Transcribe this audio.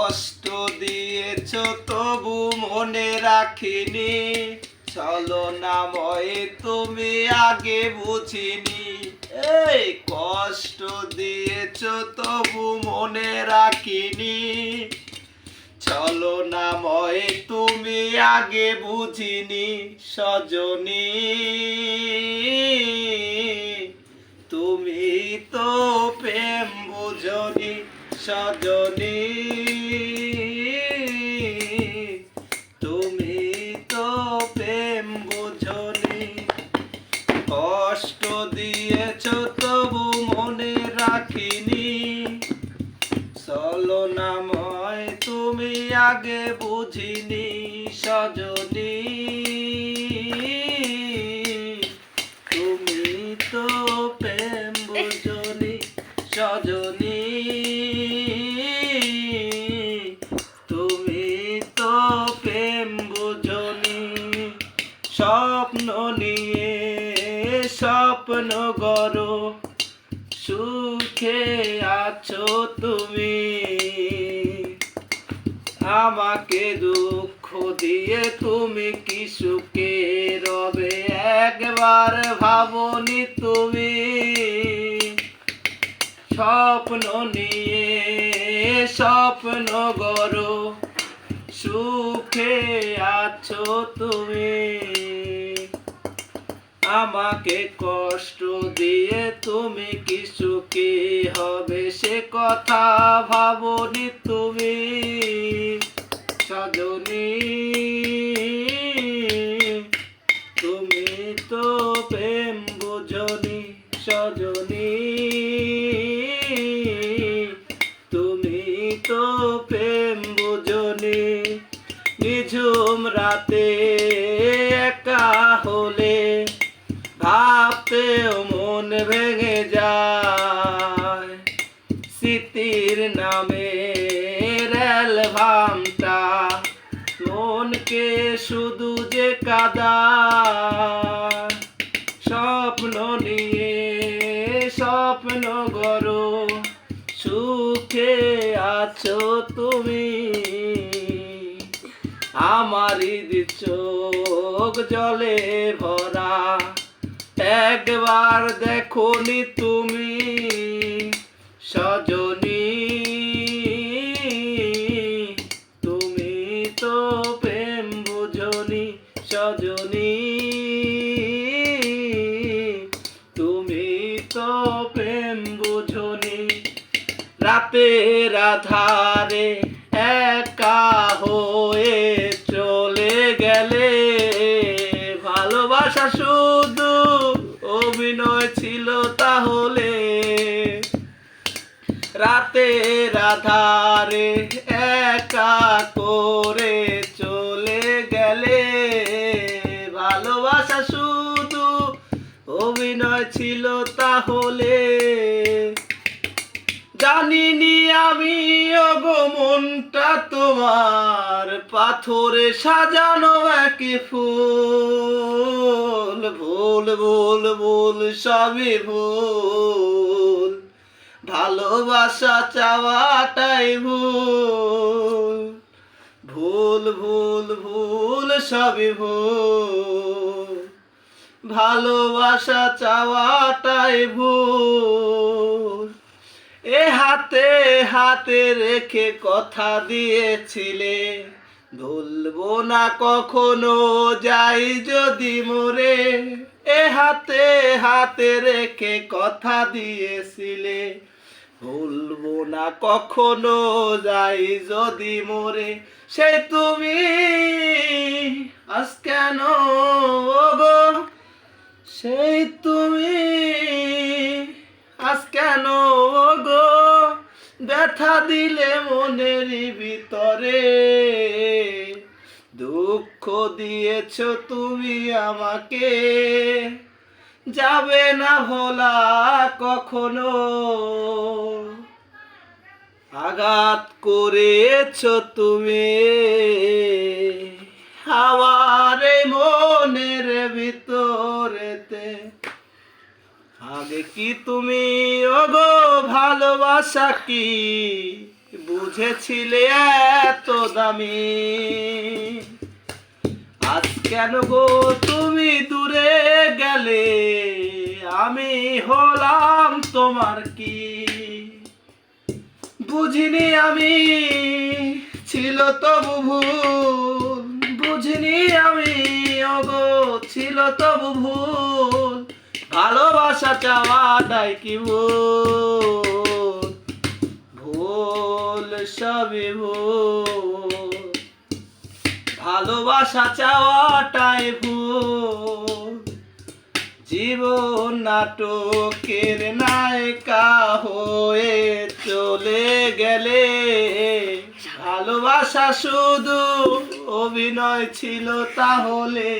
কষ্ট দিয়েছ তবু মনে রাখিনি, ছলনাময় তুমি আগে বুঝিনি। এই কষ্ট দিয়েছ তবু মনে রাখিনি, ছলনাময় তুমি আগে বুঝিনি। সজনী তুমি তো প্রেম বুঝনি, সজনী তুমি তো প্রেম বুঝনি। কষ্ট দিয়েছ তবু মনে রাখিনি, ছলনাময় তুমি আগে বুঝিনি। সজনী তুমি তো প্রেম বুঝনি, সজনী তুমি তো প্রেম বুঝনি। স্বপ্ন নিয়ে স্বপ্ন গড়ো, সুখে আছো তুমি, আমাকে দুঃখ দিয়ে তুমি কি সুখে রবে একবার ভাবনি তুমি। স্বপ্ন নিয়ে স্বপ্ন গড়ো, সুখে আছো তুমি, আমাকে কষ্ট দিয়ে তুমি কি সুখী হবে সে কথা ভাবনি তুমি। সজনী তুমি তো প্রেম বুঝনি, সজনী তুমি তো প্রেম বুঝনি। নিঝুম রাতে একা হলে ভাবতেও মন ভেঙে যায়, স্মৃতির নামে অ্যালবামটা মনকে শুধু যে কাঁদায়। স্বপ্ন নিয়ে স্বপ্ন গড়ো, সুখে আছো তুমি, আমারই চোখ জলে ভরা একবার দেখোনি তুমি। সজনী তুমি তো প্রেম বুঝনি, সজনী তুমি তো প্রেম বুঝনি। রাতের আধারে একা হয়ে চলে গেলে, ভালোবাসা শুধু অভিনয় ছিল তাহলে। রাতের আধারে একা করে চলে গেলে, ভালোবাসা শুধু অভিনয় ছিল তাহলে। জানিনি আমি ওগো মনটা তোমার পাথরে সাজানো এক ফুল, ভুল ভুল ভুল সবই ভুল, ভালোবাসা চাওয়াটাই ভুল, ভুল ভুল ভুল সবই ভুল, ভালোবাসা চাওয়াটাই ভুল। এ হাতে হাতে রেখে কথা দিয়েছিলে, ভুলবো না কখনো যাই যদি মরে। এ হাতে হাতে রেখে কথা দিয়েছিলে, ভুলবো না কখনো যাই যদি মরে। সে তুমি আজ কেন ওগো, সেই তুমি আজ কেন গো ব্যথা দিলে মনের ভিতরে। দুঃখ দিয়েছ তুমি আমাকে, যাবে না ভোলা কখনো। আঘাত করেছ তুমি আমার এই মনের ভিতরেতে। আগে কি তুমি ওগো ভালোবাসা কি বুঝেছিলে এত দামি। আজ কেন গো তুমি দূরে গেলে, আমি হলাম তোমার কি? বুঝিনি আমি ছিল তবু ভুল, বুঝিনি আমি ওগো ছিল তবু ভুল। ভালোবাসা চাওয়াটাই কি ভুল? ভুল সবই ভুল, ভালোবাসা চাওয়াটাই ভুল। জীবন নাটকের নায়িকা হয়ে চলে গেলে, ভালোবাসা শুধু অভিনয় ছিল তাহলে।